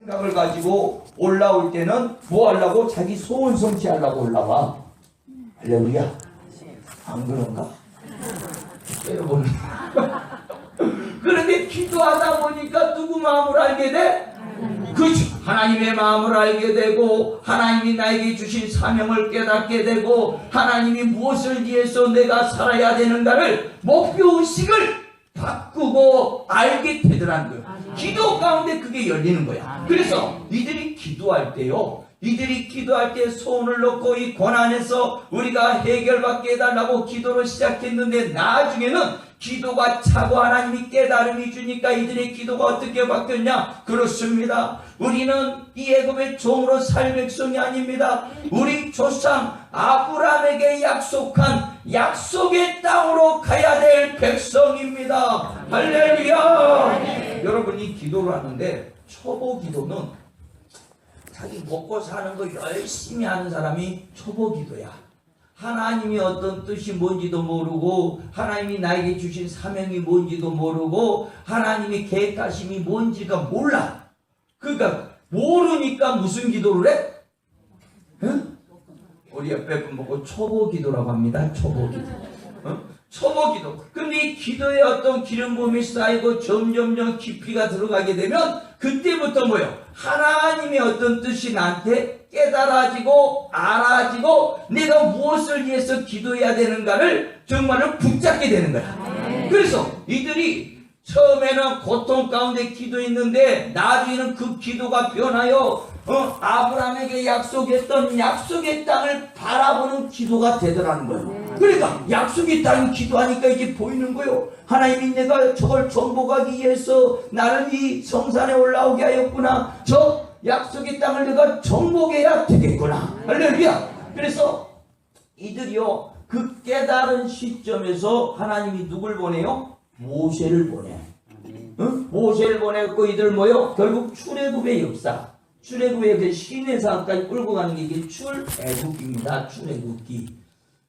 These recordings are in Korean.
생각을 가지고 올라올 때는 뭐 하려고? 자기 소원 성취하려고 올라와. 할렐루야. 안 그런가? 여러분. 그런데 기도하다 보니까 누구 마음을 알게 돼? 그렇죠. 하나님의 마음을 알게 되고 하나님이 나에게 주신 사명을 깨닫게 되고 하나님이 무엇을 위해서 내가 살아야 되는가를 목표의식을 바꾸고 알게 되더라는 거예요. 기도 가운데 그게 열리는 거야. 그래서 이들이 기도할 때요, 이들이 기도할 때 소원을 넣고 이 고난에서 우리가 해결받게 해달라고 기도를 시작했는데 나중에는 기도가 차고 하나님이 깨달음이 주니까 이들의 기도가 어떻게 바뀌었냐? 그렇습니다. 우리는 이 애굽의 종으로 살 백성이 아닙니다. 우리 조상 아브라함에게 약속한 약속의 땅으로 가야 될 백성입니다. 할렐루야. 여러분이 기도를 하는데 초보 기도는 자기 먹고 사는 거 열심히 하는 사람이 초보 기도야. 하나님이 어떤 뜻이 뭔지도 모르고 하나님이 나에게 주신 사명이 뭔지도 모르고 하나님의 계획하심이 뭔지가 몰라. 그러니까 모르니까 무슨 기도를 해? 응? 우리 옆에 분 보고 초보 기도라고 합니다. 초보 기도. 초보 기도. 근데 이 기도에 어떤 기름 부음이 쌓이고 점점점 깊이가 들어가게 되면 그때부터 뭐예요? 하나님의 어떤 뜻이 나한테 깨달아지고 알아지고 내가 무엇을 위해서 기도해야 되는가를 정말로 붙잡게 되는 거야. 그래서 이들이 처음에는 고통 가운데 기도했는데 나중에는 그 기도가 변하여 아브라함에게 약속했던 약속의 땅을 바라보는 기도가 되더라는 거예요. 그러니까 약속의 땅 기도하니까 이제 보이는 거예요. 하나님이 내가 저걸 정복하기 위해서 나를 이 성산에 올라오게 하였구나. 저 약속의 땅을 내가 정복해야 되겠구나. 할렐루야. 그래서 이들이요, 그 깨달은 시점에서 하나님이 누굴 보내요? 모세를 보내. 응? 모세를 보내고 이들 뭐요? 결국 출애굽의 역사, 출애굽의 그 시내산까지 끌고 가는 게 이게 출애굽입니다. 출애굽기.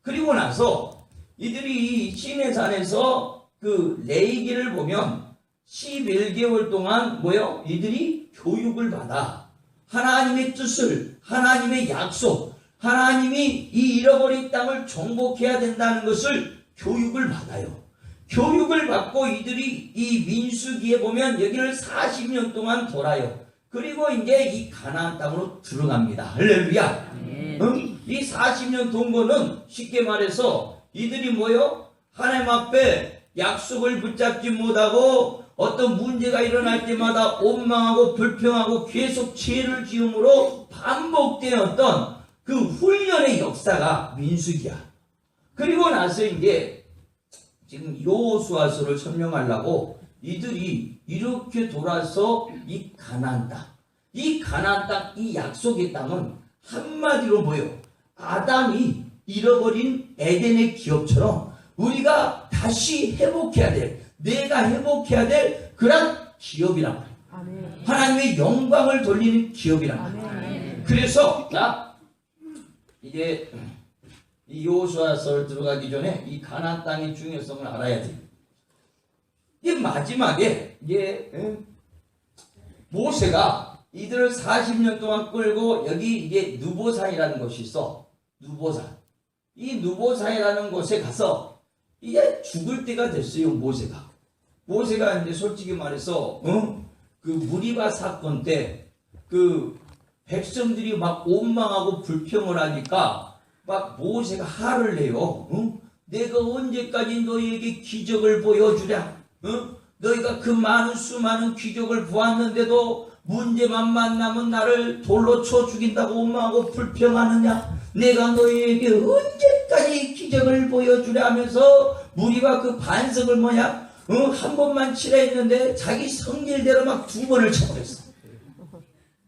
그리고 나서 이들이 이 시내산에서 그 레위기를 보면 11개월 동안 뭐요? 이들이 교육을 받아 하나님의 뜻을, 하나님의 약속, 하나님이 이 잃어버린 땅을 정복해야 된다는 것을 교육을 받아요. 교육을 받고 이들이 이 민수기에 보면 여기를 40년 동안 돌아요. 그리고 이제 이 가나안 땅으로 들어갑니다. 할렐루야. 이 40년 동거는 쉽게 말해서 이들이 뭐요? 하나님 앞에 약속을 붙잡지 못하고 어떤 문제가 일어날 때마다 원망하고 불평하고 계속 죄를 지음으로 반복되었던 그 훈련의 역사가 민수기야. 그리고 나서 이제 지금 여호수아서를 설명하려고 이들이 이렇게 돌아서 이 가나안 땅, 이 가나안 땅, 이 약속의 땅은 한마디로 뭐예요? 아담이 잃어버린 에덴의 기업처럼 우리가 다시 회복해야 될, 내가 회복해야 될 그런 기업이란 말이에요. 하나님의 영광을 돌리는 기업이란 말이에요. 그래서 자 이제 이 여호수아서를 들어가기 전에 이 가나안 땅의 중요성을 알아야 돼. 이 마지막에 이제 모세가 이들을 40년 동안 끌고 여기 이제 누보산이라는 곳이 있어. 누보산. 이 누보산이라는 곳에 가서 이제 죽을 때가 됐어요. 모세가 이제 솔직히 말해서 그 무리바 사건 때 그 백성들이 막 원망하고 불평을 하니까 막 모세가 화를 내요. 내가 언제까지 너희에게 기적을 보여주랴? 너희가 그 많은 수많은 기적을 보았는데도 문제만 만나면 나를 돌로 쳐 죽인다고 원망하고 불평하느냐? 내가 너희에게 언제까지 기적을 보여주랴 하면서 무리가 그 반석을 뭐냐? 한 번만 치라 했는데 자기 성질대로 막 2번을 쳐버렸어.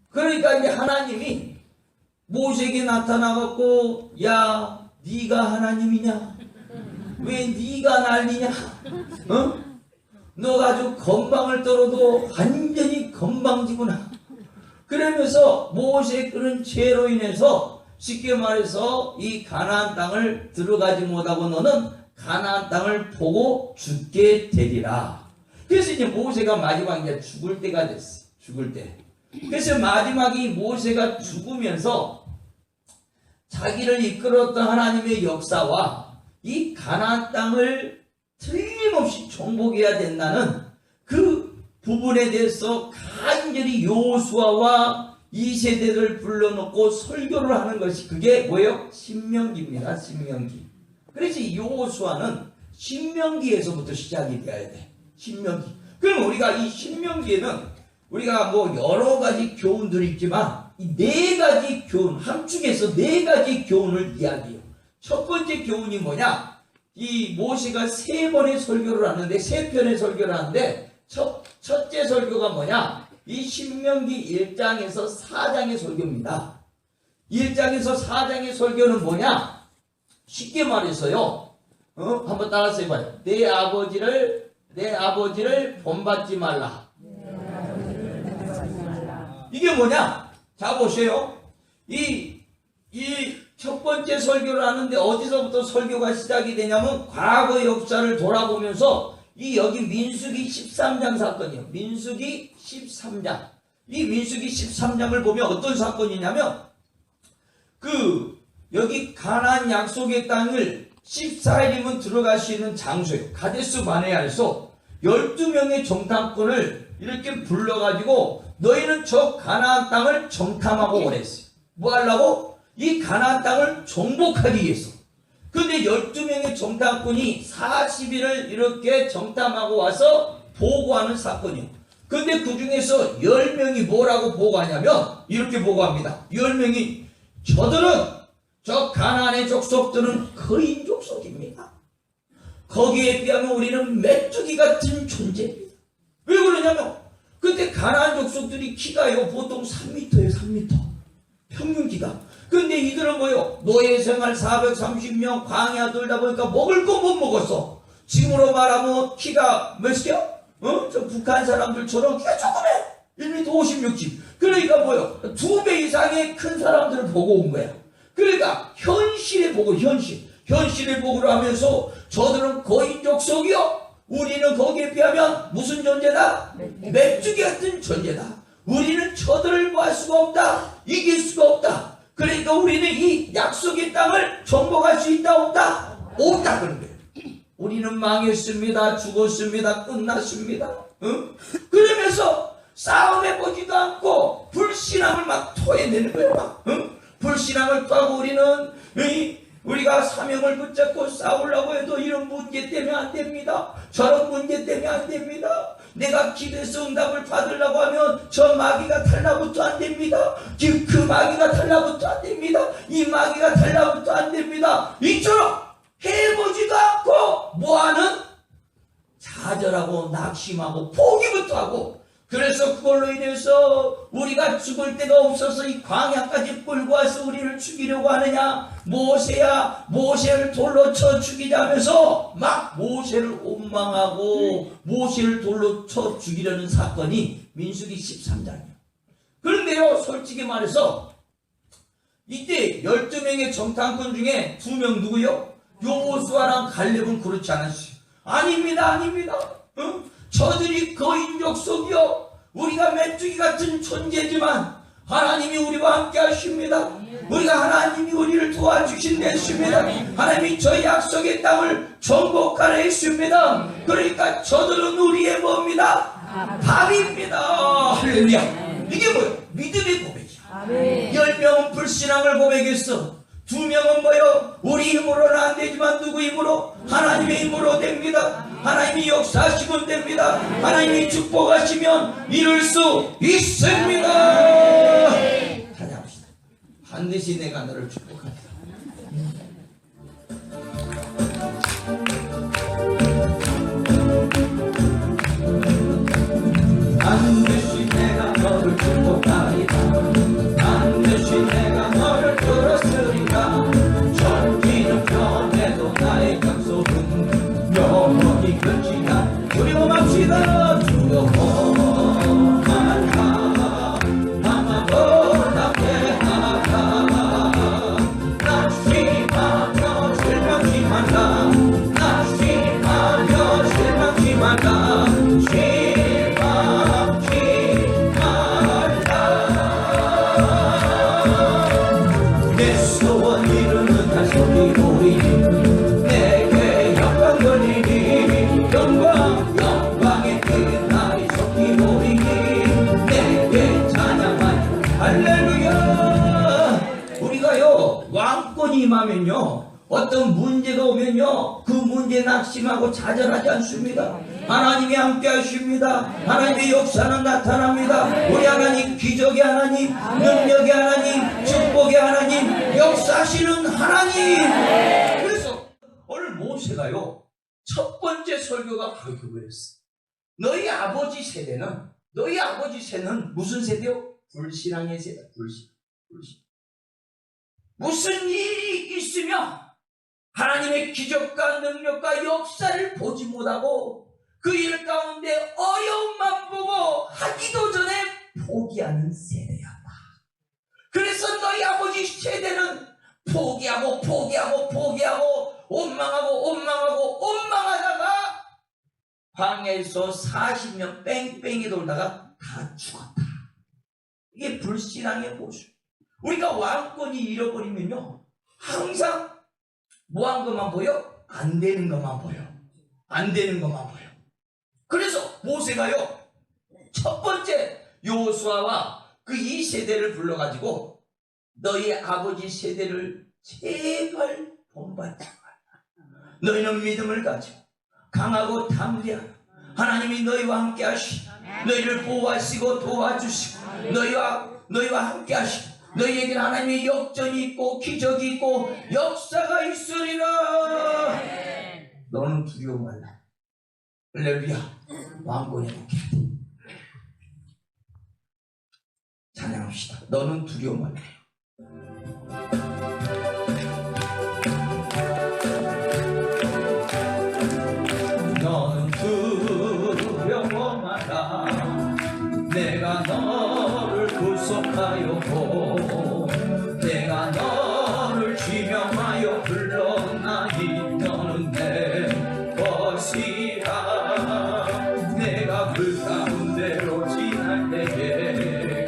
그러니까 이제 하나님이 모세에게 나타나갖고 야 네가 하나님이냐? 왜 네가 난리냐? 너 아주 건방을 떨어도 완전히 건방지구나. 그러면서 모세의 그런 죄로 인해서 쉽게 말해서 이 가나안 땅을 들어가지 못하고 너는 가나안 땅을 보고 죽게 되리라. 그래서 이제 모세가 마지막 이제 죽을 때가 됐어. 죽을 때. 그래서 마지막에 이 모세가 죽으면서 자기를 이끌었던 하나님의 역사와 이 가나안 땅을 틀림없이 정복해야 된다는 그 부분에 대해서 간절히 여호수아와 이 세대를 불러놓고 설교를 하는 것이 그게 뭐예요? 신명기입니다. 신명기. 그래서 이 여호수아는 신명기에서부터 시작이 되어야 돼. 신명기. 그럼 우리가 이 신명기에는 우리가 뭐 여러 가지 교훈들이 있지만 이 네 가지 교훈, 함축해서 네 가지 교훈을 이야기해요. 첫 번째 교훈이 뭐냐? 이 모세가 세 번의 설교를 하는데, 세 편의 설교를 하는데, 첫째 설교가 뭐냐? 이 신명기 1장에서 4장의 설교입니다. 1장에서 4장의 설교는 뭐냐? 쉽게 말해서요. 한번 따라서 해봐요. 내 아버지를 본받지 말라. 이게 뭐냐? 자, 보세요. 이 첫 번째 설교를 하는데 어디서부터 설교가 시작이 되냐면 과거 역사를 돌아보면서 여기 민수기 13장 사건이에요. 민수기 13장. 이 민수기 13장을 보면 어떤 사건이냐면 여기 가나안 약속의 땅을 14일이면 들어갈 수 있는 장소예요. 가데스 바네아에서 12명의 정탐꾼을 이렇게 불러가지고 너희는 저 가나안 땅을 정탐하고 오랬어요. 뭐 하려고? 이 가나안 땅을 정복하기 위해서. 근데 12명의 정탐꾼이 40일을 이렇게 정탐하고 와서 보고하는 사건이에요. 근데 그 중에서 10명이 뭐라고 보고하냐면 이렇게 보고합니다. 10명이 저 가나안의 족속들은 거인 족속입니다. 거기에 비하면 우리는 메뚜기 같은 존재입니다. 왜 그러냐면 그때 가나안 족속들이 키가요 보통 3m예요. 3m 평균 키가. 근데 이들은 뭐요? 노예 생활 430명 광야 돌다 보니까 먹을 거 못 먹었어. 지금으로 말하면 키가 몇이야? 저 북한 사람들처럼 키가 조그매. 1m 56지. 그러니까 뭐요? 2배 이상의 큰 사람들을 보고 온 거야. 그러니까 현실에 보고 현실을 보고를 하면서 저들은 거인 족속이요. 우리는 거기에 비하면 무슨 존재다? 메뚜기 같은 존재다. 우리는 저들을 뭐 할 수가 없다. 이길 수가 없다. 그러니까 우리는 이 약속의 땅을 정복할 수 있다 없다? 없다 그런 거예요. 우리는 망했습니다. 죽었습니다. 끝났습니다. 그러면서 싸움해보지도 않고 불신앙을 막 토해내는 거예요. 불신앙을 토하고 우리가 사명을 붙잡고 싸우려고 해도 이런 문제 때문에 안 됩니다. 저런 문제 때문에 안 됩니다. 내가 기도해서 응답을 받으려고 하면 저 마귀가 달라붙어 안 됩니다. 그 마귀가 달라붙어 안 됩니다. 이 마귀가 달라붙어 안 됩니다. 이처럼 해보지도 않고 뭐하는? 좌절하고 낙심하고 포기부터 하고. 그래서 그걸로 인해서 우리가 죽을 데가 없어서 이 광야까지 끌고 와서 우리를 죽이려고 하느냐? 모세야, 모세를 돌로 쳐 죽이자면서 막 모세를 원망하고 모세를 돌로 쳐 죽이려는 사건이 민수기 13장이에요. 그런데요, 솔직히 말해서 이때 12명의 정탐꾼 중에 2명 누구요? 여호수아랑 갈렙은 그렇지 않았어요. 아닙니다. 저들이 거인 족속이요. 우리가 메뚜기 같은 존재지만 하나님이 우리와 함께 하십니다. 하나님이 우리를 도와주신 것입니다. 하나님이 저 약속의 땅을 정복하려 했습니다. 그러니까 저들은 우리의 뭡니다? 밥입니다. 할렐루야. 이게 뭐예요? 믿음의 고백이야. 10명은 불신앙을 고백했어. 2명은 뭐요? 우리 힘으로는 안 되지만 누구 힘으로? 하나님의 힘으로 됩니다. 하나님이 역사하시면 됩니다. 하나님이 축복하시면 이룰 수 있습니다. 찬양합시다. 반드시 내가 너를 축복하리라. 반드시 내가 너를 축복하리라. 반드시 내가 너를 들었으리라. 전기는 변해도 나의 약속은 영원히 끝이 나. 우리 고맙시다. 주여만 하마 보답해 하라. 낙심하면요, 어떤 문제가 오면요, 그 문제에 낙심하고 좌절하지 않습니다. 하나님이 함께 하십니다. 하나님의 역사는 나타납니다. 우리 하나님 기적의 하나님, 능력의 하나님, 축복의 하나님, 역사하시는 하나님. 그래서 오늘 모세가요, 첫 번째 설교가 바로 그거였어요. 너희 아버지 세대는 무슨 세대요? 불신앙의 세대. 불신. 무슨 일이 있으면 하나님의 기적과 능력과 역사를 보지 못하고 그 일 가운데 어려움만 보고 하기도 전에 포기하는 세대였다. 그래서 너희 아버지 세대는 포기하고 원망하다가 광야에서 40년 뺑뺑이 돌다가 다 죽었다. 이게 불신앙의 모습. 우리가 왕권이 잃어버리면요, 항상 뭐한 것만 보여? 안 되는 것만 보여. 그래서 모세가요, 첫 번째 여호수아와 그 이 세대를 불러가지고 너희 아버지 세대를 제발 본받지 마라. 너희는 믿음을 가지고 강하고 담대하라. 하나님이 너희와 함께 하시고 너희를 보호하시고 도와주시고 너희와 함께 하시고 너희에게는 하나님의 역전이 있고 기적이 있고 역사가 있으리라. 너는 두려워 말라. 할렐루야. 왕권에 놓게 찬양합시다. 너는 두려워 말라. 너는 두려워 말라. 내가 너를 구속하였고 내가 너를 지명하여 불렀나니 너는 내 것이라. 내가 그 가운데로 지날 때에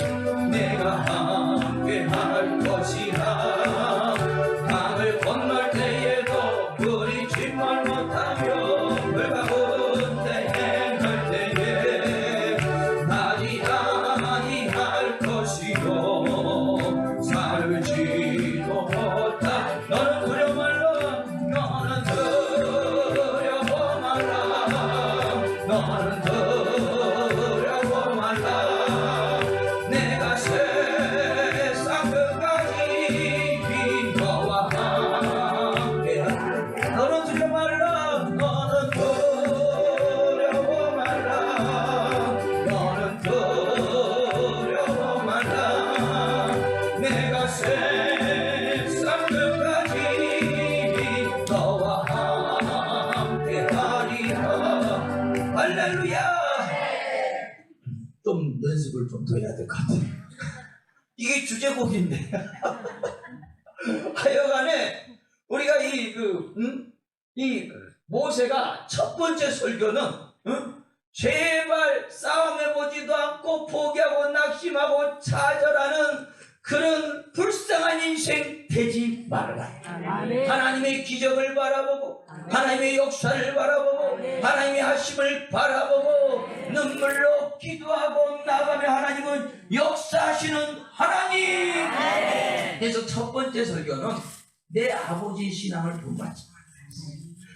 내가 함께 할 것이라. 강을 건널 때에도 부딪힘을 못하며 물과 가운데 행할 때에 아니할 것이요 살지도 못하. 너는 두려워 말라. 너는 두려워 말라. 너는 두려워 말라. 내가 세상 끝까지 너와 함께하리. 너는 두려워 말라. 너는 두려워 말라. 너는 두려워 말라. 내가 세상 끝까지 너와 함께하리라. 할렐루야. 좀 연습을 좀 더 해야 될 것 같아요. 이게 주제곡인데. 하여간에 우리가 이 모세가 첫 번째 설교는 제발 싸움해보지도 않고 포기하고 낙심하고 좌절하는 그런 불쌍한 인생 되지 말아라. 하나님의 기적을 바라보고 하나님의 역사를 바라보고 하나님의 하심을 바라보고 눈물로 기도하고 나가며 하나님은 역사하시는 하나님. 그래서 첫 번째 설교는 내 아버지 신앙을 본받지 마라.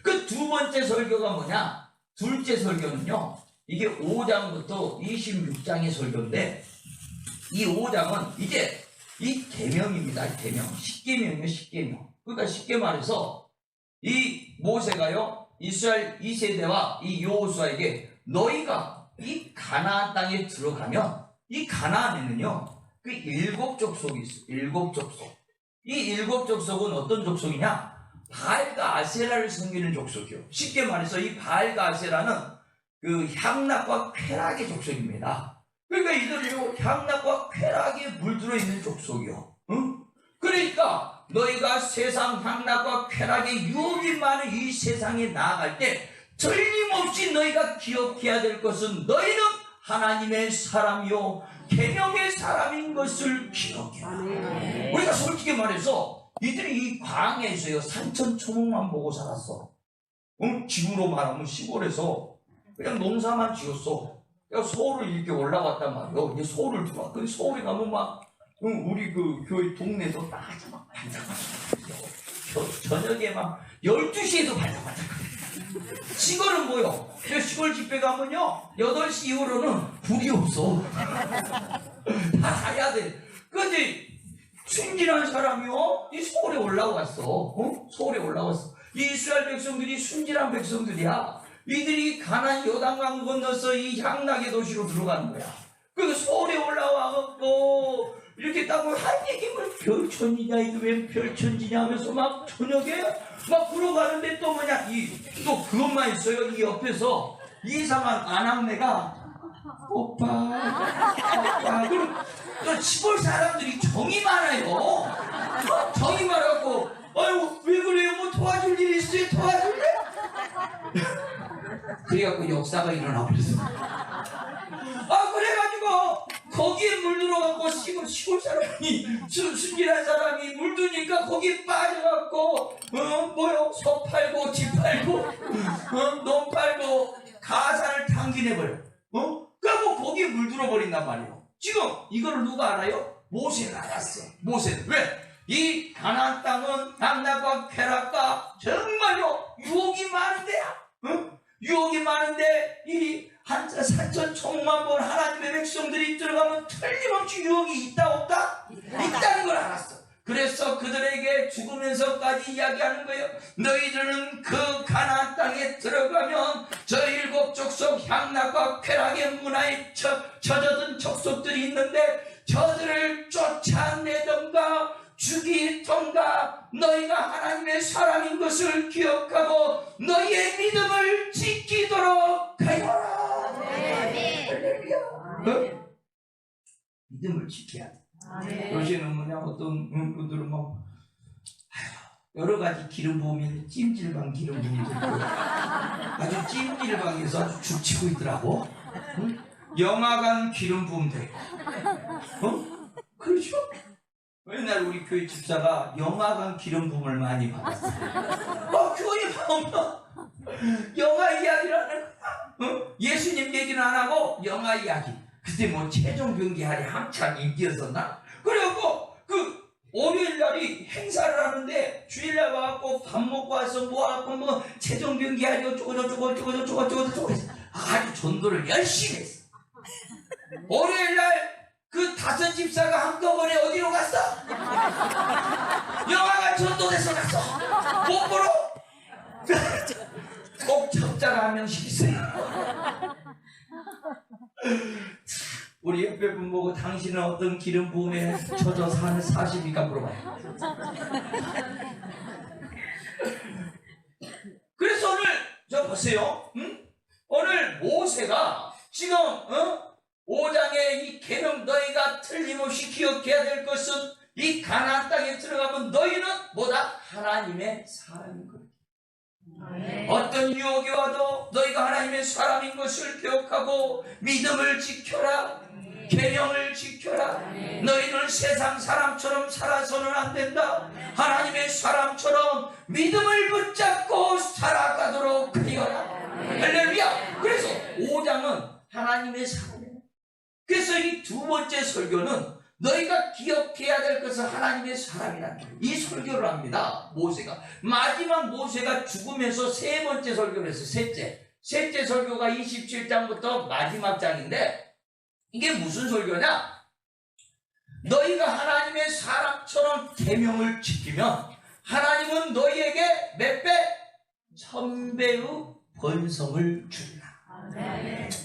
그 두 번째 설교가 뭐냐? 둘째 설교는요, 이게 5장부터 26장의 설교인데 이 5장은 이제 이 계명입니다. 계명. 10계명이에요. 10계명. 그러니까 쉽게 말해서 이 모세가요, 이스라엘 2세대와 이 여호수아에게 너희가 이 가나안 땅에 들어가면 이 가나안에는요 그 7족속이 있어요. 7족속. 이 7족속은 어떤 족속이냐? 바알과 아세라를 섬기는 족속이요. 쉽게 말해서 이 바알과 아세라는 그 향락과 쾌락의 족속입니다. 그러니까 이들이 향락과 쾌락에 물들어 있는 족속이요. 응? 그러니까 너희가 세상 향락과 쾌락에 유혹이 많은 이 세상에 나아갈 때 틀림없이 너희가 기억해야 될 것은 너희는 하나님의 사람이요 계명의 사람인 것을 기억해라. 우리가 솔직히 말해서 이들이 이 광야에서요 산천초목만 보고 살았어. 응? 지구로 말하면 시골에서 그냥 농사만 지었어. 그러니까 서울을 이렇게 올라왔단 말이야. 이제 서울을 들어와. 근데 서울에 가면 막 우리 그 교회 동네도 막 반짝반짝. 저녁에 막 12시에도 발작발작. 시골은 뭐요? 시골 집회 가면요 8시 이후로는 불이 없어. 다 가야 돼. 근데 순진한 사람이요 이 서울에 올라왔어. 서울에 올라왔어. 이 이스라엘 백성들이 순진한 백성들이야. 이들이 가나안 요단강 건너서 이 향락의 도시로 들어가는 거야. 그 서울에 올라와갖고 이렇게 딱 한 얘기면 별천지냐 이게 왜 별천지냐 하면서 막 저녁에 막 불어가는데 또 뭐냐 또 그것만 있어요. 이 옆에서 이상한 아낙네가 오빠 그럼 또 시골 사람들이 정이 많아요. 정이 많아갖고 아유 왜 그래요? 뭐 도와줄 일 있어요? 도와줄래? 그래갖고 역사가 일어나 버렸어. 그래가지고 거기에 물들어갖고 시골 사람이 순진한 사람이 물드니까 거기에 빠져갖고 뭐요? 소 팔고 집 팔고 논 팔고 가산을 탕진해버려. 그래갖고 거기에 물들어 버린단 말이에요. 지금 이걸 누가 알아요? 모세가 알았어. 모세는 왜? 이 가나안 땅은 양락과 쾌락과 정말로 유혹이 많은 데야. 유혹이 많은데 이 산천 천만 하나님의 백성들이 들어가면 틀림없이 유혹이 있다 없다? 있다는 걸 알았어. 그래서 그들에게 죽으면서까지 이야기하는 거예요. 너희들은 그 가나안 땅에 들어가면 저 7 족속 향락과 쾌락의 문화에 젖어든 족속들이 있는데 저들을 쫓아내던가 죽이던가 너희가 하나님의 사람인 것을 기억하고 너희의 믿음을 지키도록 하여라. 믿음을 지켜야 돼. 요새는 뭐냐 어떤 분들은 뭐 여러 가지 기름 부음이 찜질방 기름 부음이 있고 아주 찜질방에서 아주 죽치고 있더라고. 영화관 기름 부음 되고 그렇죠? 옛날 우리 교회 집사가 영화관 기름 부음을 많이 받았어요. 교회 가면 영화 이야기라는 예수님 얘기는 안 하고 영화 이야기. 그때 뭐 최종 병기할이 한참 인기였었나? 그래갖고 그 월요일날이 행사를 하는데 주일날 와갖고 밥 먹고 와서 뭐 최종 병기할이 어쩌고 아주 전도를 열심히 했어. 월요일날 그 5 집사가 한꺼번에 어디로 갔어? 영화관 전도돼서 갔어. 못 보러? 꼭 적자가 1명씩 있어요. 우리 옆에 분 보고 당신은 어떤 기름 부음에 젖어서 사십니까? 물어봐요. 그래서 오늘 저 보세요. 오늘 모세가 지금 5장의 이 계명 너희가 틀림없이 기억해야 될 것은 이 가나안 땅에 들어가면 너희는 뭐다? 하나님의 사람인 거다. 어떤 유혹이 와도 너희가 하나님의 사람인 것을 기억하고 믿음을 지켜라. 계명을 지켜라. 너희는 세상 사람처럼 살아서는 안 된다. 하나님의 사람처럼 믿음을 붙잡고 살아가도록 하여라. 할렐루야. 그래서 5장은 하나님의 사람이에요. 그래서 이 2번째 설교는 너희가 기억해야 될 것은 하나님의 사람이라는 거예요. 이 설교를 합니다. 모세가 마지막 모세가 죽으면서 3번째 설교를 했어요. 셋째 설교가 27장부터 마지막 장인데 이게 무슨 설교냐? 너희가 하나님의 사람처럼 계명을 지키면 하나님은 너희에게 몇 배? 1000배의 번성을 주리라.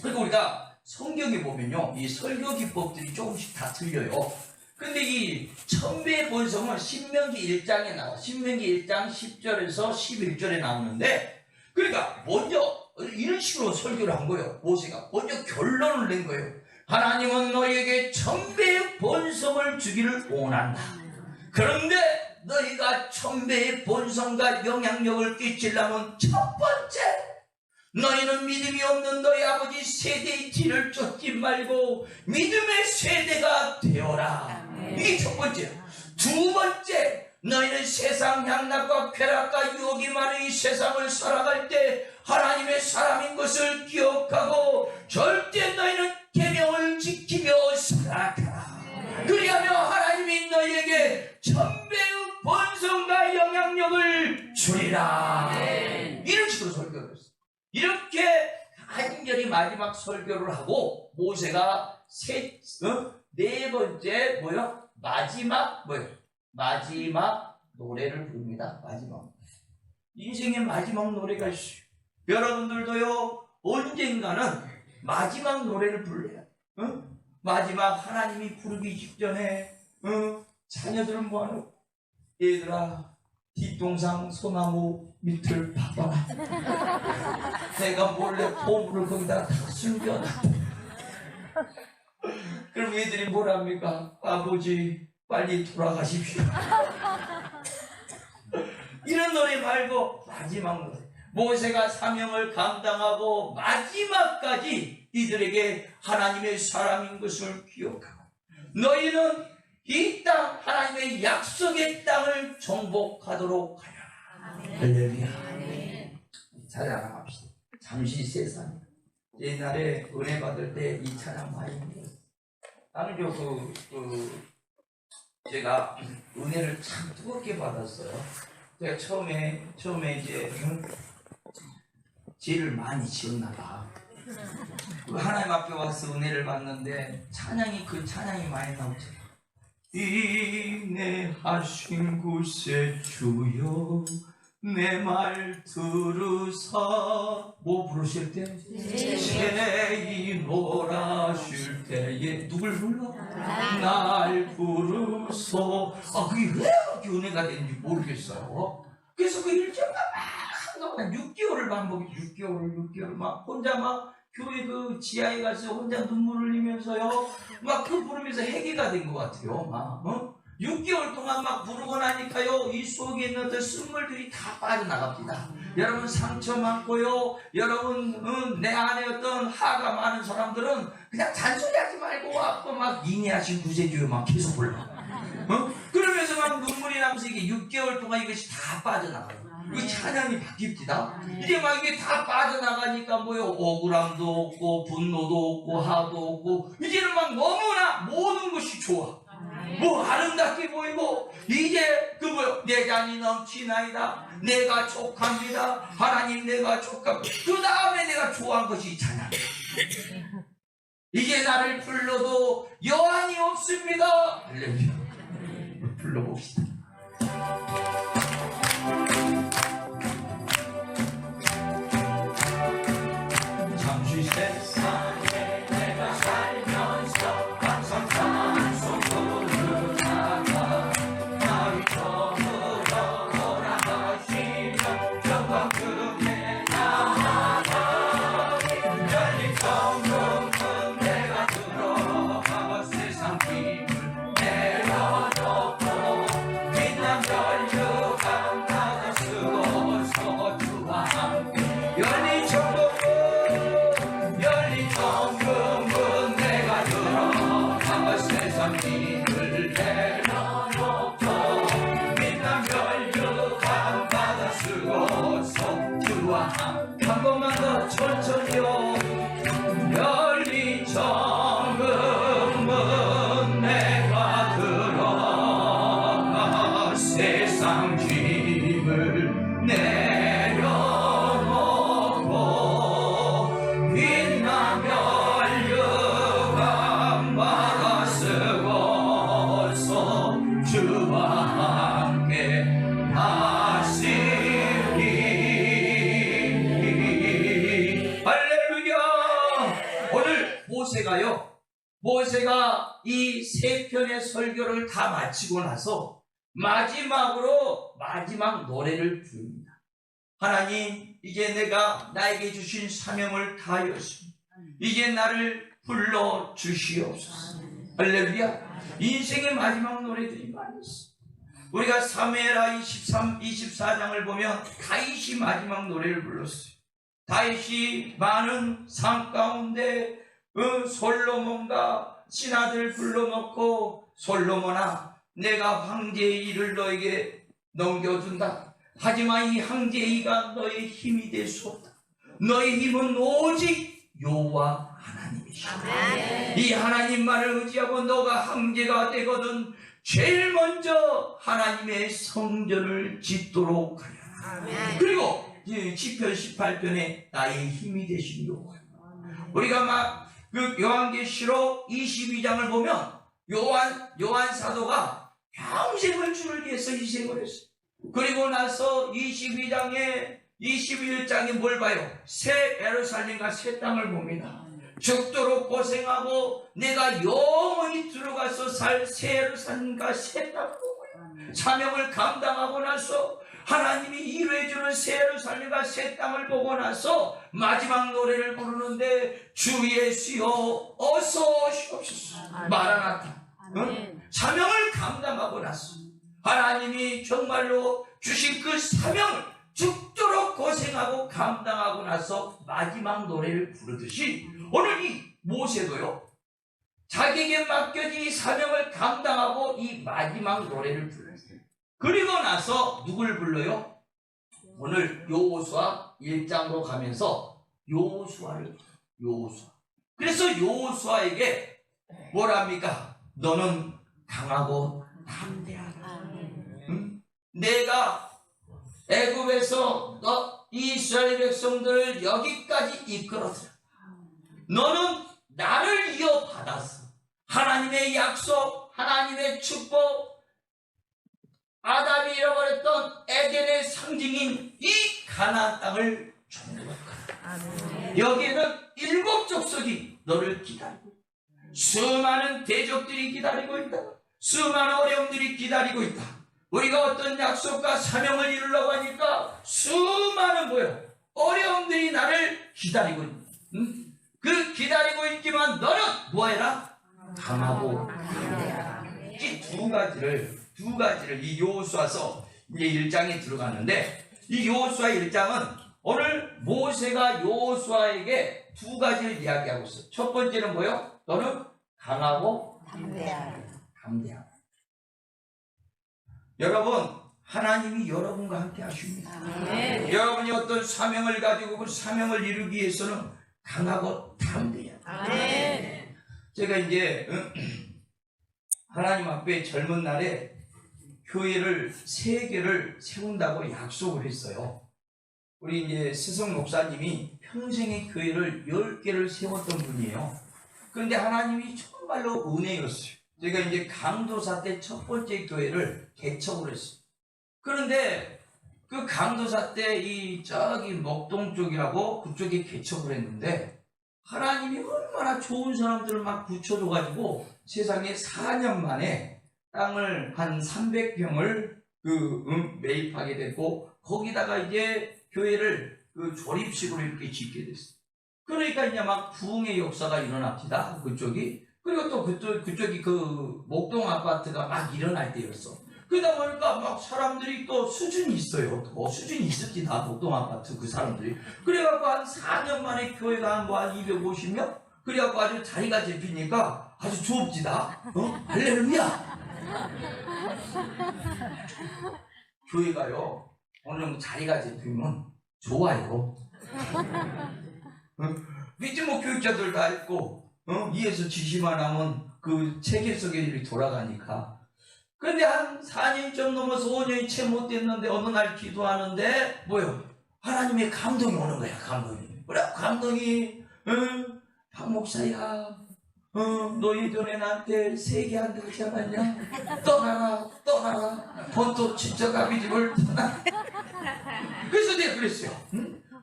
그러니까 우리가 성경에 보면요, 이 설교 기법들이 조금씩 다 틀려요. 근데 이 1000배의 번성은 신명기 1장에 나와. 신명기 1장 10절에서 11절에 나오는데, 그러니까 먼저 이런 식으로 설교를 한 거예요. 모세가 먼저 결론을 낸 거예요. 하나님은 너희에게 1000배의 번성을 주기를 원한다. 그런데 너희가 1000배의 번성과 영향력을 끼치려면 첫 번째, 너희는 믿음이 없는 너희 아버지 세대의 뒤를 쫓지 말고 믿음의 세대가 되어라. 이게 첫 번째. 2번째, 너희는 세상 향락과 쾌락과 유혹이 많은 이 세상을 살아갈 때 하나님의 사람인 것을 기억하고 절대 너희는 계명을 지키며 살아가라. 그리하면 하나님이 너희에게 1000배의 번성과 영향력을 주리라. 이런 식으로 설교를 했어요. 이렇게 간절히 마지막 설교를 하고 모세가 네 번째 마지막 노래를 부릅니다. 마지막 인생의 마지막 노래가 있어요. 여러분들도요 언젠가는 마지막 노래를 불러야 돼요. 마지막 하나님이 부르기 직전에 자녀들은 뭐하노? 얘들아 뒷동산 소나무 밑을 봐봐라. 내가 몰래 보물을 거기다가 다 숨겨놔. 그럼 얘들이 뭐랍니까? 아버지 빨리 돌아가십시오. 이런 노래 말고 마지막 노래. 모세가 사명을 감당하고 마지막까지 이들에게 하나님의 사람인 것을 기억하고 너희는 이 땅 하나님의 약속의 땅을 정복하도록 하여라. 할렐루야. 찬양 합시다. 잠시 세상. 옛날에 은혜 받을 때 이 찬양 많이 불렀어요. 나는요 제가 은혜를 참 뜨겁게 받았어요. 제가 처음에 이제 죄를 많이 지었나 봐. 하나님 앞에 와서 은혜를 받는데 그 찬양이 많이 나오죠. 인내하신 곳에 주여 내 말 들으사 뭐 부르실 때? 새이 놀아줄 때에 누굴 불러? 날 부르소. 그게 왜 그렇게 은혜가 되는지 모르겠어요. 그래서 그 일정가 막 한동안 6개월을 반복해. 6개월 막 혼자 막 교회 그 지하에 가서 혼자 눈물 흘리면서요 막 그 부르면서 해계가 된 것 같아요. 막 6개월 동안 막 부르고 나니까요 이 속에 있는 어떤 쓴물들이 다 빠져나갑니다. 여러분 상처 많고요, 여러분 내 안에 어떤 화가 많은 사람들은 그냥 잔소리하지 말고 아빠 막 인내하신 구세주여 막 계속 불러. 그러면서 막 눈물이 나면서 이게 6개월 동안 이것이 다 빠져나가요. 이 찬양이 바뀝니다. 이제 막 이게 다 빠져나가니까 뭐요? 억울함도 없고 분노도 없고 화도 없고 이제는 막 너무나 모든 것이 좋아. 뭐 아름답게 보이고 이제 내 잔이 넘치나이다. 내가 족합니다. 하나님 내가 족합니다. 그 다음에 내가 좋아한 것이 찬양. 이제 나를 불러도 여한이 없습니다. 할렐루야. 불러봅시다. 잠시 세상에 내가 살면서 항상 찬송 부르다가 나의 처음으로 돌아가시며 저만큼의 나가리 열린 정금은 내가 들어가 세상 힘을 내려놓고 빛난 별유감 나가 쓰고서 주와 함께 열린 정금은 내가 들어가 세상 힘을 내려놓고 빛난 별유감 받아 쓰고서 주와 함께 한 번만 더 천천히요. 열린 정금은 내가 들어가 세상 짐을 내려놓고 빛난 별유감 받아 쓰고서 주와 함께 하시리. 할렐루야. 오늘 모세가 이 세 편의 설교를 다 마치고 나서 마지막으로 마지막 노래를 부릅니다. 하나님, 이제 내가 나에게 주신 사명을 다하였습니다. 이제 나를 불러 주시옵소서. 할렐루야. 인생의 마지막 노래들이 많이 있어. 우리가 사무엘하 24장을 보면 다윗이 마지막 노래를 불렀어요. 다윗이 많은 삶 가운데 솔로몬과 신하들 불러놓고 솔로몬아, 내가 황제의 일을 너에게 넘겨준다. 하지만 이 황제의 일가 너의 힘이 될 수 없다. 너의 힘은 오직 여호와 하나님이시오. 이 하나님만을 의지하고 너가 한계가 되거든 제일 먼저 하나님의 성전을 짓도록 하여라. 그리고 시편 18편에 나의 힘이 되신 여호와. 우리가 막 그 요한계시록 22장을 보면 요한 사도가 평생을 주를 위해서 희생을 했어요. 그리고 나서 21장에 뭘 봐요? 새 예루살렘과 새 땅을 봅니다. 죽도록 고생하고 내가 영원히 들어가서 살 새 예루살렘과 새 땅을 보고요. 사명을 감당하고 나서 하나님이 이루어주는 새 예루살렘과 새 땅을 보고 나서 마지막 노래를 부르는데 주 예수여 어서 오시옵소서. 마라나타. 응? 사명을 감당하고 나서 하나님이 정말로 주신 그 사명을 죽도록 고생하고 감당하고 나서 마지막 노래를 부르듯이 오늘 이 모세도요 자기에게 맡겨진 이 사명을 감당하고 이 마지막 노래를 불렀어요. 그리고 나서 누굴 불러요? 오늘 여호수아 1장으로 가면서 여호수아를 여호수아. 그래서 여호수아에게 뭐랍니까? 너는 강하고 담대하라. 응? 내가 애굽에서 이스라엘 백성들을 여기까지 이끌었어. 너는 나를 이어받았어. 하나님의 약속, 하나님의 축복, 아담이 잃어버렸던 에덴의 상징인 이 가나안 땅을 정복할 거야. 여기에는 7 족속이 너를 기다리고 있다. 수많은 대적들이 기다리고 있다. 수많은 어려움들이 기다리고 있다. 우리가 어떤 약속과 사명을 이루려고 하니까 수많은 어려움들이 나를 기다리고 있다. 응? 그 기다리고 있지만 너는 뭐해라? 강하고 담대하라. 이 두 가지를 이 여호수아서 이제 1장에 들어가는데 이 여호수아 1장은 오늘 모세가 여호수아에게 2 가지를 이야기하고 있어요. 첫 번째는 뭐요? 너는 강하고 담대하라. 여러분 하나님이 여러분과 함께 하십니다. 여러분이 어떤 사명을 가지고 그 사명을 이루기 위해서는 강하고 담대해야 돼요. 제가 이제 하나님 앞에 젊은 날에 교회를 3개를 세운다고 약속을 했어요. 우리 이제 스승 목사님이 평생의 교회를 10개를 세웠던 분이에요. 그런데 하나님이 정말로 은혜였어요. 제가 이제 강도사 때 첫 번째 교회를 개척을 했어요. 그런데 그 강도사 때 저기 목동 쪽이라고 그쪽에 개척을 했는데 하나님이 얼마나 좋은 사람들을 막 붙여줘가지고 세상에 4년 만에 땅을 한 300평을 매입하게 됐고 거기다가 이제 교회를 조립식으로 이렇게 짓게 됐어요. 그러니까 이제 막 부흥의 역사가 일어납니다. 그쪽이. 그리고 또 그쪽이 그 목동 아파트가 막 일어날 때였어. 그러다 보니까 막 사람들이 또 수준이 있어요. 수준이 있었지, 다 목동 아파트 그 사람들이. 그래갖고 한 4년 만에 교회가 한 250명? 그래갖고 아주 자리가 잡히니까 아주 좁지다. 할렐루야! 교회가요, 어느 정도 자리가 잡히면 좋아요. 믿지 뭐 교육자들 다 있고, 위에서 지시만 하면 그 체계 속에 일이 돌아가니까. 그런데 한 4년이 좀 넘어서 5년이 채 못 됐는데 어느 날 기도하는데 하나님의 감동이 오는 거야. 감동이 박 목사야, 너 예전에 나한테 세계한테 하지 않았냐? 떠나라 본토 친척아비 집을 떠나. 그래서 내가 그랬어요.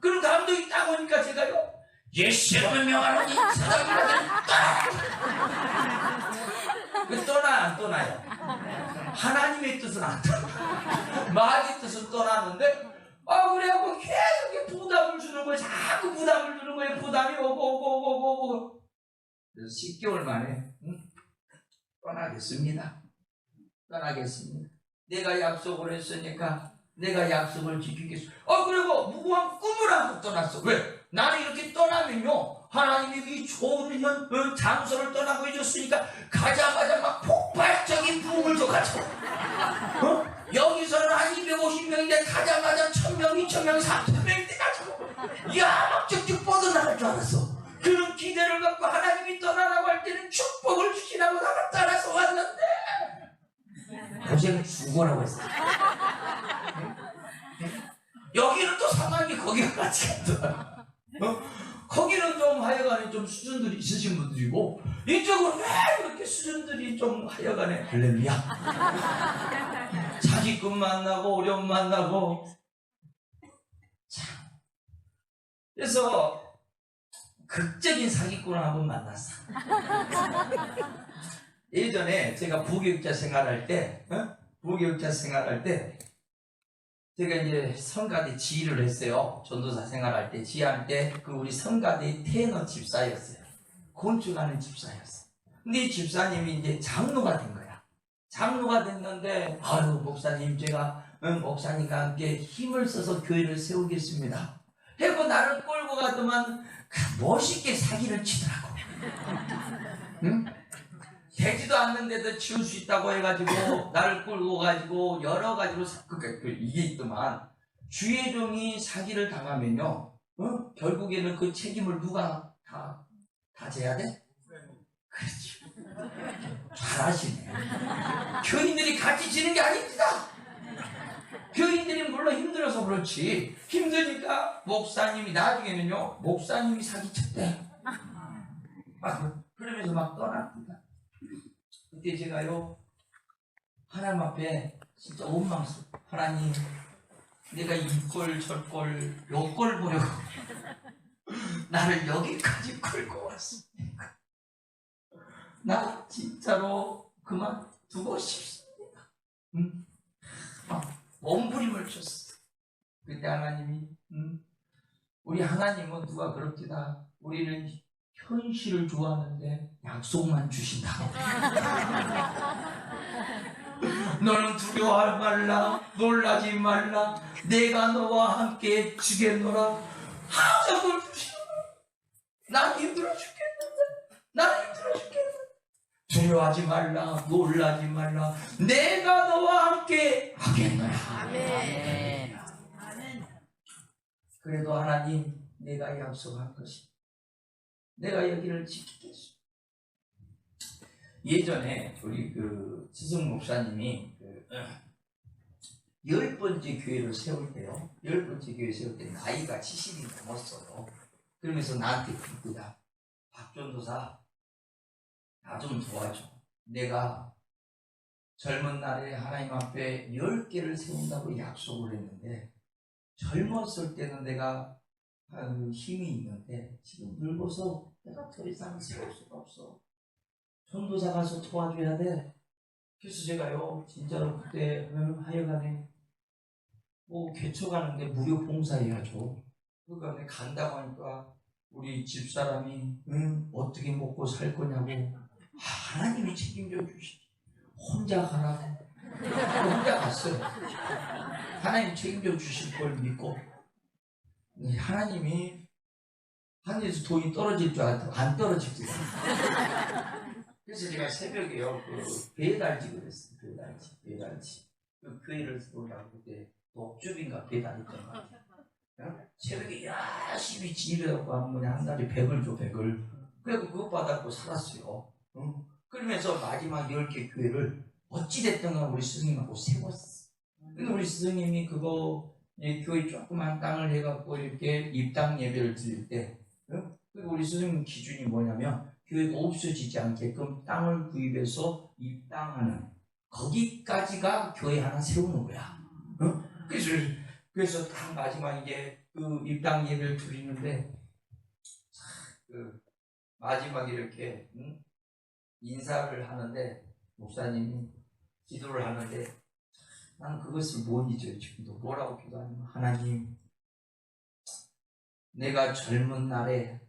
그런 감동이 딱 오니까 제가요, 예수를 명하노니 사람이라면 떠나. 안 떠나요? 하나님의 뜻은 안 떠나. 마귀의 뜻은 떠나는데 그래갖고 계속 부담을 주는 거예요. 자꾸 부담을 주는 거예요. 부담이 오고. 그래서 10개월 만에 떠나겠습니다. 내가 약속을 했으니까 내가 약속을 지키겠습니다. 그리고 무고한 꿈을 하고 떠났어. 왜? 나는 이렇게 떠나면요, 하나님이 이 좋은 장소를 떠나고 해줬으니까 가자마자 막 폭발적인 부흥을 줘가지고 여기서는 한 250명인데 가자마자 1000명, 2000명, 3000명이 돼가지고 막 쭉쭉 뻗어나갈 줄 알았어. 그 기대를 갖고 하나님이 떠나라고 할 때는 축복을 주시라고 나가 따라서 왔는데 고생 죽어라고 했어요. 여기는 또 상황이 거기가 같이 갔더라. 거기는 좀 하여간에 좀 수준들이 있으신 분들이고 이쪽은 왜 그렇게 수준들이 좀 하여간에 할렐루야 사기꾼 만나고 어려움 만나고 참. 그래서 극적인 사기꾼을 한번 만났어. 예전에 제가 부교육자 생활할 때 제가 이제 성가대 지휘를 했어요. 전도사 생활할 때 지휘할 때 그 우리 성가대 테너 집사였어요. 건축하는 집사였어요. 근데 이 집사님이 이제 장로가 된 거야. 장로가 됐는데 아유 목사님 제가 목사님과 함께 힘을 써서 교회를 세우겠습니다. 해고 나를 끌고 가더만 멋있게 사기를 치더라고. 응? 되지도 않는데도 치울 수 있다고 해가지고 나를 끌고 가지고 여러 가지로 이게 있더만 주의종이 사기를 당하면요 결국에는 그 책임을 누가 다 져야 돼? 그렇죠. 잘하시네. 교인들이 같이 지는 게 아닙니다. 교인들이 물론 힘들어서 그렇지 힘드니까 목사님이 나중에는요 목사님이 사기쳤대. 그러면서 막 떠납니다. 그때 제가요 하나님 앞에 진짜 원망스러워. 하나님 내가 이꼴 저꼴 요꼴 보려고 나를 여기까지 끌고 왔습니까? 나 진짜로 그만두고 싶습니다. 몸부림을 쳤어. 그때 하나님이 우리 하나님은 누가 그럽니다. 우리는 현실을 좋아하는데 약속만 주신다. 너는 두려워하지 말라, 놀라지 말라, 내가 너와 함께 주겠노라. 항상 뭘 주시노라. 난 힘들어 죽겠는데. 두려워하지 말라, 놀라지 말라, 내가 너와 함께 하겠노라. 아멘. 그래도 하나님 내가 약속한 것이 내가 여기를 지키겠소. 예전에 우리 지성 목사님이 10번째 교회를 세울 때요. 10번째 교회 세울 때 나이가 70이 넘었어요. 그러면서 나한테 그러더라. 박전도사 나 좀 도와줘. 내가 젊은 날에 하나님 앞에 10개를 세운다고 약속을 했는데 젊었을 때는 내가 힘이 있는데 지금 늙어서 내가 더 이상 세울 수가 없어. 전도사 가서 도와줘야 돼. 그래서 제가요 진짜로 그때 하여간에 개척하는데 무료 봉사해야죠. 그러니까 내가 간다고 하니까 우리 집사람이 어떻게 먹고 살 거냐고 하나님이 책임져 주시지 혼자 가라고. 혼자 갔어요. 하나님 책임져 주실 걸 믿고 하나님이 하늘에서 돈이 떨어질 줄 알았더니 안 떨어집니다. 그래서 제가 새벽에요 배달직을 했어요. 배달직 그 교회를 보려고 그때 녹즙인가 배달했던 것 같아요. 새벽에 열심히 일해갖고 한 달에 100을 줘. 100을. 그래서 그거 받았고 살았어요. 그러면서 마지막 10개 교회를 어찌됐든 우리 스승님하고 세웠어. 근데 우리 스승님이 그거 교회 조그만 땅을 해갖고 이렇게 입당 예배를 드릴 때 그리고 우리 스승님 기준이 뭐냐면 교회가 없어지지 않게끔 땅을 구입해서 입당하는 거기까지가 교회 하나 세우는 거야. 그래서 딱 마지막 이제 그 입당 예배를 드리는데 마지막에 이렇게 인사를 하는데 목사님이 기도를 하는데 나는 그것을 못 잊어요. 지금도 뭐라고 기도하냐면 하나님 내가 젊은 날에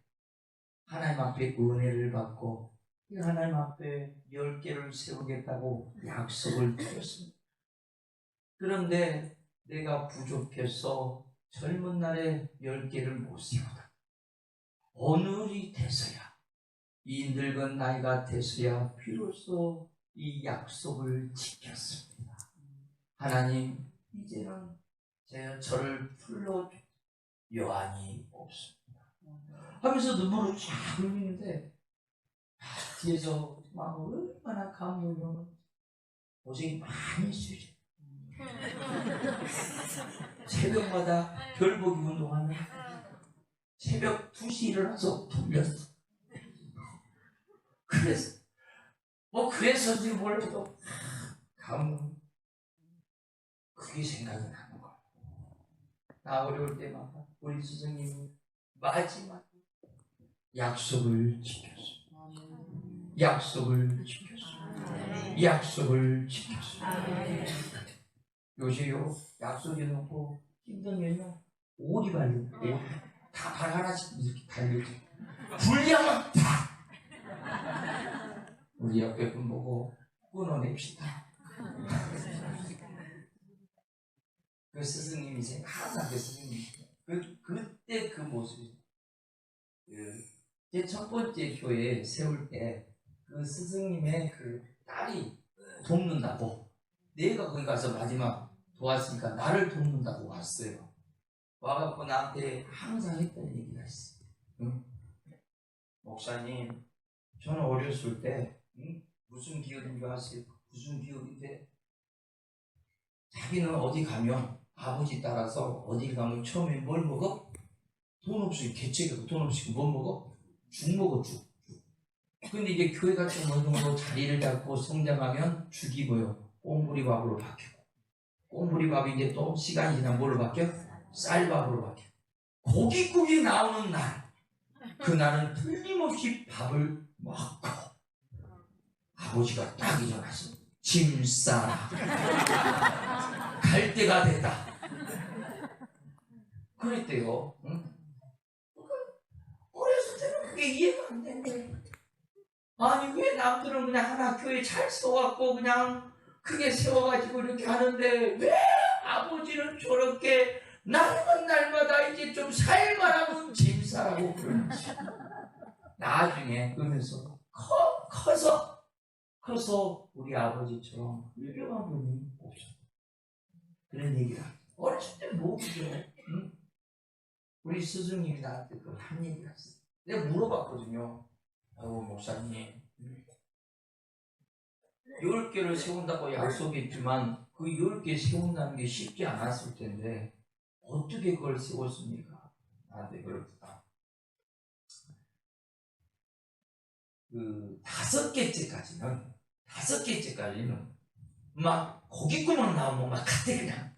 하나님 앞에 은혜를 받고 하나님 앞에 10개를 세우겠다고 약속을 드렸습니다. 그런데 내가 부족해서 젊은 날에 10개를 못 세우다. 어느리 돼서야 이 늙은 나이가 돼서야 비로소 이 약속을 지켰습니다. 하나님 이제는 저를 불러줘. 여한이 없습니다. 하면서 눈물을 쫙 흘리는데 뒤에서 막 얼마나 감동을 고생이 많이 했어요. 새벽마다 별보기 운동하면 새벽 2시 일어나서 돌렸어. 그래서인지 몰라도 감동, 그게 생각이 나는 거야. 나 어려울 때마다 우리 스승님이 마지막 약속을 지켰어. 약속을 지켰어. 약속을 지켰어. 요새요 약속해 놓고 힘들면요 오리 발려. 다 발 하나씩 이렇게 달려줘. 불량은 다 우리 옆에 분 보고 끊어냅시다. 그 스승님이 항상 그 스승님 그때 그 모습이 제 첫 번째 교회 세울 때 그 스승님의 그 딸이 돕는다고, 내가 거기 가서 마지막 도왔으니까 나를 돕는다고 왔어요. 와갖고 나한테 항상 했던 얘기가 있어. 응? 목사님, 저는 어렸을 때 무슨 기업인 줄 아세요? 무슨 기업인데 자기는 어디 가면 아버지 따라서 어디 가면 처음에 뭘 먹어? 돈 없이 개체가 돈 없이 뭘 먹어? 죽 먹어. 죽. 근데 이게 교회 같은 어느 정도 자리를 잡고 성장하면 죽이 뭐요? 꽁부리밥으로 바뀌고, 꽁부리밥이 이제 또 시간이 지나면 뭘로 바뀌어? 쌀밥으로 바뀌어. 고깃국이 나오는 날, 그날은 틀림없이 밥을 먹고 아버지가 딱 일어나서 짐 싸라, 갈 때가 됐다 그랬대요. 응? 어렸을 때는 그게 이해가 안 된대. 아니 왜 남들은 그냥 하나 교회 잘 세워갖고 그냥 크게 세워가지고 이렇게 하는데 왜 아버지는 저렇게 날마다 이제 좀 살만하면 짐 싸라고 그러는지. 나중에 그러면서 커서 우리 아버지처럼 훌륭한 분이 없어. 그런 얘기를 어렸을 때 모르죠. 응? 우리 스승님이 나한테 그 한 얘기가 있어. 내가 물어봤거든요. 목사님, 10개를 세운다고 약속했지만 그 10개 세운다는 게 쉽지 않았을 텐데 어떻게 그걸 세웠습니까? 나한테 그렇다. 그 5개째까지는 막 고깃구멍 나오면 막 같아 그냥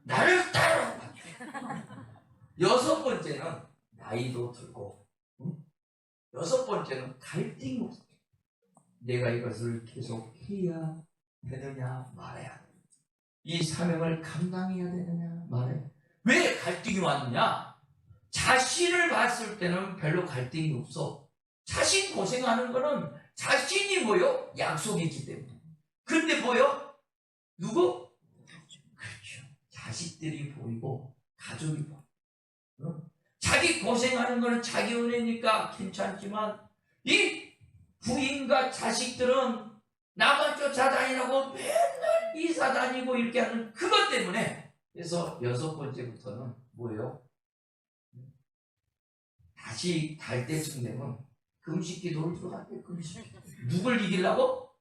나를 따라. 6번째는 나이도 들고, 6번째는 갈등이 없어. 내가 이것을 계속 해야 되느냐 말아야 되느냐, 이 사명을 감당해야 되느냐 말아야. 왜 갈등이 왔느냐? 자신을 봤을 때는 별로 갈등이 없어. 자신 고생하는 거는 자신이 뭐요? 약속이 있기 때문에. 근데 뭐요? 누구? 그렇죠. 자식들이 보이고 가족이 보이고. 자기 고생하는 거는 자기 은혜니까 괜찮지만 이 부인과 자식들은 나만 쫓아다니라고 맨날 이사 다니고 이렇게 하는 그것 때문에. 그래서 6번째부터는 뭐예요? 다시 갈 때쯤 되면 금식기도를 들어갔대요. 금식기도. 누굴 이기려고?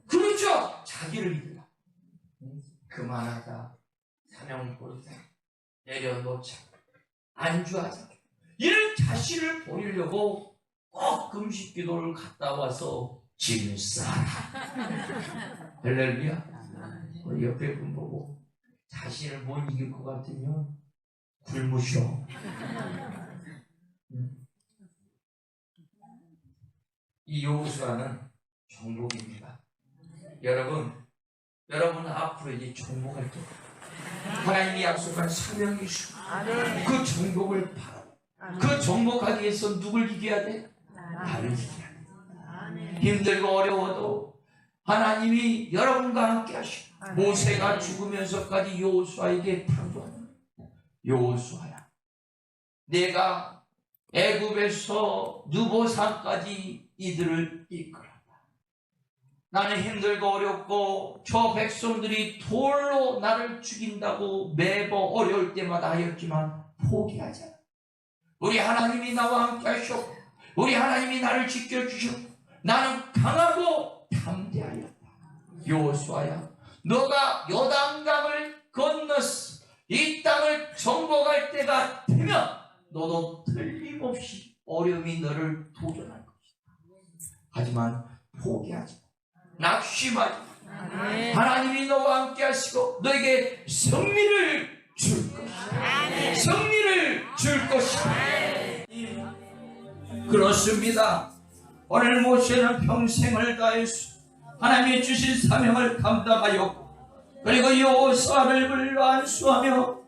그렇죠. 자기를 이기려고. 그만하자, 사명 버리자, 내려놓자, 안주하자, 이런 자신을 보이려고 꼭 금식기도를 갔다 와서 짐을 싸라. 할렐루야. 우리 옆에 분 보고 자신을 못 이길 것 같으면 굶으셔. 이 여호수아는 정복입니다. 여러분 앞으로 이제 정복할 때 하나님이 약속한 사명이시오. 그 정복을 바라. 그 정복하기 위해서 누굴 이겨야 돼? 나를 이겨야 돼. 힘들고 어려워도 하나님이 여러분과 함께 하시고, 모세가 죽으면서까지 여호수아에게 당부하는, 여호수아야, 내가 애굽에서 느보산까지 이들을 이끌었다. 나는 힘들고 어렵고 저 백성들이 돌로 나를 죽인다고 매번 어려울 때마다 하였지만 포기하지 않아. 우리 하나님이 나와 함께 하셨고 우리 하나님이 나를 지켜주셨고 나는 강하고 담대하였다. 여호수아야, 너가 요단강을 건너서 이 땅을 정복할 때가 되면 너도 틀림없이 어려움이 너를 도전할 것이다. 하지만 포기하지 마. 낙심하지 마. 하나님이 너와 함께 하시고 너에게 승리를 줄 것이다. 승리를 줄 것이다. 그렇습니다. 오늘 모세는 평생을 다해서 하나님이 주신 사명을 감당하였고 그리고 여호수아를 불러 안수하며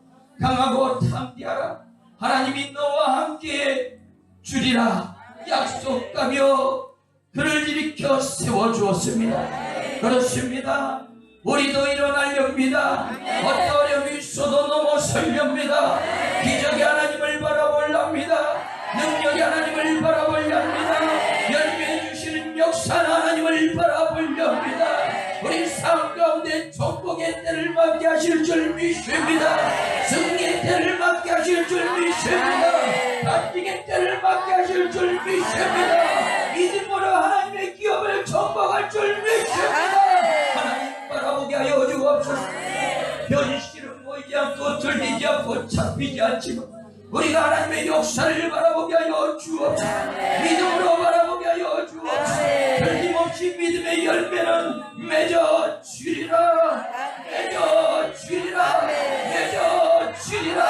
강하고 담대하라, 하나님이 너와 함께 주리라 약속하며 그를 일으켜 세워주었습니다. 그렇습니다. 우리도 일어나렵니다. 어떤 어려움이 있어도 넘어서렵니다. 기적이 하나님을 바라보렵니다. 능력이 하나님을 바라보렵니다. 열매 주시는 역사는 하나님을 바라보렵니다. 우리 삶 가운데 정복의 때를 맞게 하실 줄 믿습니다. 승리의 때를 맞게 하실 줄 믿습니다. 간증의 때를 맞게 하실 줄 믿습니다. 믿음으로 하나님의 기업을 정복할 줄 믿습니다. 하나님 바라보게 하여 주옵소서. 현실은 보이지 않고 들리지 않고 잡히지 않지만 우리가 하나님의 역사를 바라보게 하여 주옵소서. 믿음으로 바라보게 하여 주옵소서. 틀림없이 믿음의 열매는 맺어주리라. 맺어주리라. 맺어주리라.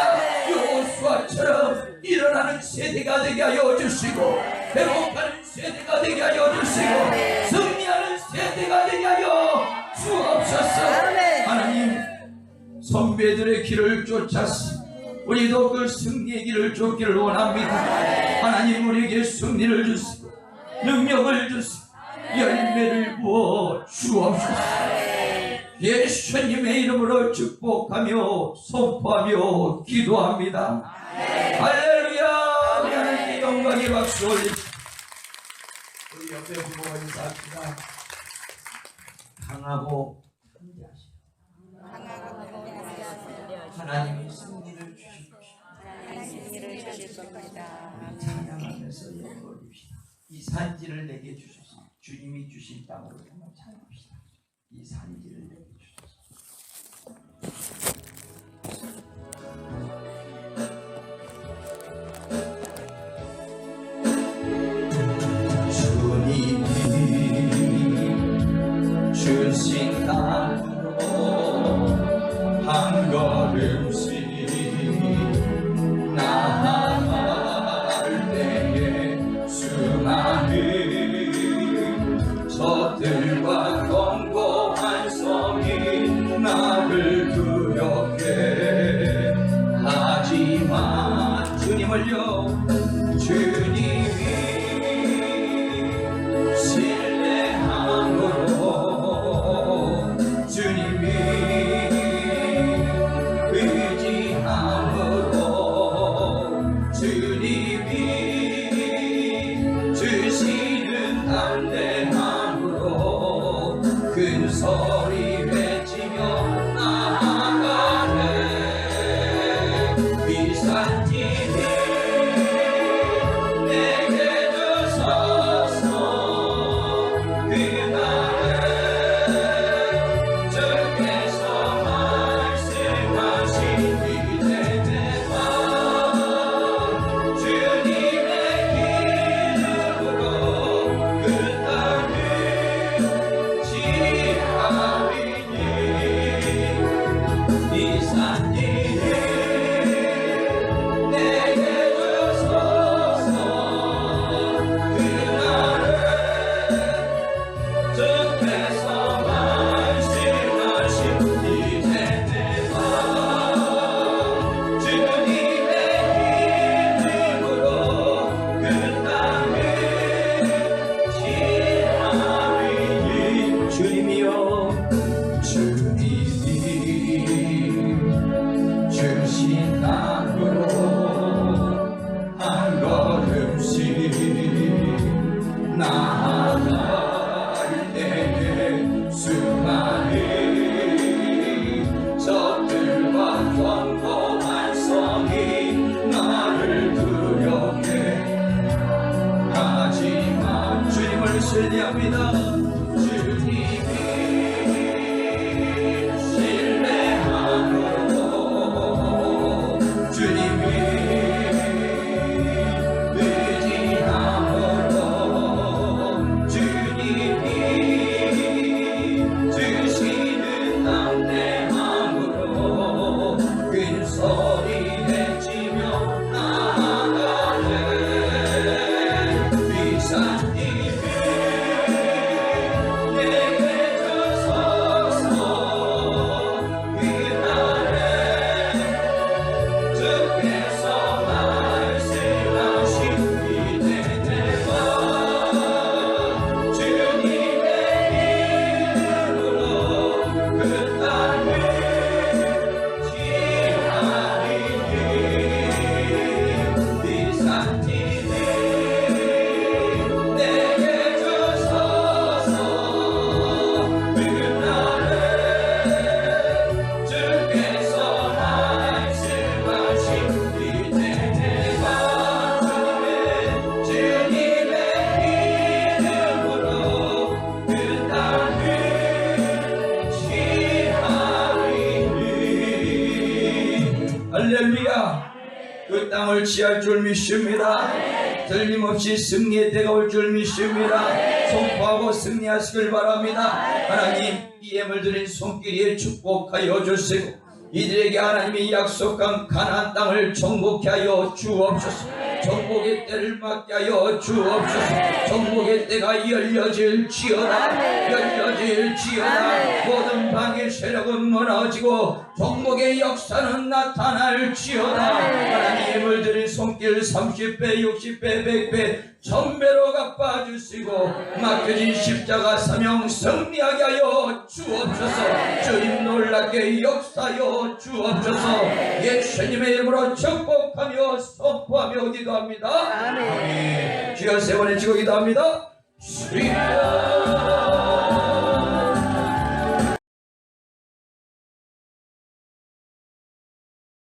여호수아처럼 일어나는 세대가 되게 하여 주시고 회복하는 세대가 되게 하여 주시고 승리하는 세대가 되게 하여 주옵소서. 하나님, 선배들의 길을 쫓아서 우리도 그 승리의 길을 쫓기를 원합니다. 하나님, 우리에게 승리를 주시고 능력을 주시고 열매를 부어 주옵소서. 예수님의 이름으로 축복하며 선포하며 기도합니다. 할렐루야. 하나님께 영광의 박수 올립시다. 우리 옆에 부모가 인사합시다. 강하고 담대하시고 하나님이 승리를 주실 것입니다. 찬양하면서 영광을 줍시다. 이 산지를 내게 주소서. 주님이 주신 땅으로 한번 찬양합시다. 이 산지를 내게 주님이 주신 땅으로 한 걸음씩 나아갈 때에 수많은 적들과 견고한 성이 나를 두렵게 하지만 주님을요, 주님이 신뢰함으로 주님이 의지함으로 주님이 주시는 담대함으로 큰 소리 외치며 나아가네. 이 산지에 내게 주소서. 그날에 주께서 말씀하신 이제내가 주님의 기름으로 그 땅을 지하리니 이 산지에 내게 주소서. 그날에 주께서 말씀하신 이제내가 주님의 기름으로 그 땅을 지하리니 주님이여, 주님이 주신 땅으로 한 걸음씩 나아갈 때에 수많은 적들과 견고한 성이 나를 두렵게 신뢰합니다. 주님이 신뢰함으로 주님이 의지함으로 주님이 주시는 담대함으로 큰 소리 내치며 나아가네. 위사님이 내게 주소서. 그날에 주께서 말씀하신 이제내가 주님의 이름으로 그 땅을 지하리니. 위사님이 내게 주소서. 그날에 주께서 말씀하신 이제내가 주님의 이름으로 그 땅을 취하리니. 할렐루야. 그 땅을 취할 줄 믿습니다. 틀림없이 승리의 때가 올 줄 믿습니다. 선포하고 승리하시길 바랍니다. 하나님, 이 예물 드린 손길에 축복하여 주시고 이들에게 하나님이 약속한 가나안 땅을 정복케 하여 주옵소서. 정복의 때를 맞게 하여 주옵소서. 정복의 때가 열려질지어다. 열려질지어다. 모든 방해 세력은 무너지고 정복의 역사는 나타날지어다. 하나님, 예물 드린 손길 30배 60배 100배 1000배로 갚아주시고 맡겨진 십자가 사명 승리하게 하여 주옵소서. 주님 놀랍게 역사하여 주옵소서. 예수님의 이름으로 축복하며 선포하며 기도합니다. 아멘. 주여 세 번에 치고 기도합니다. 주여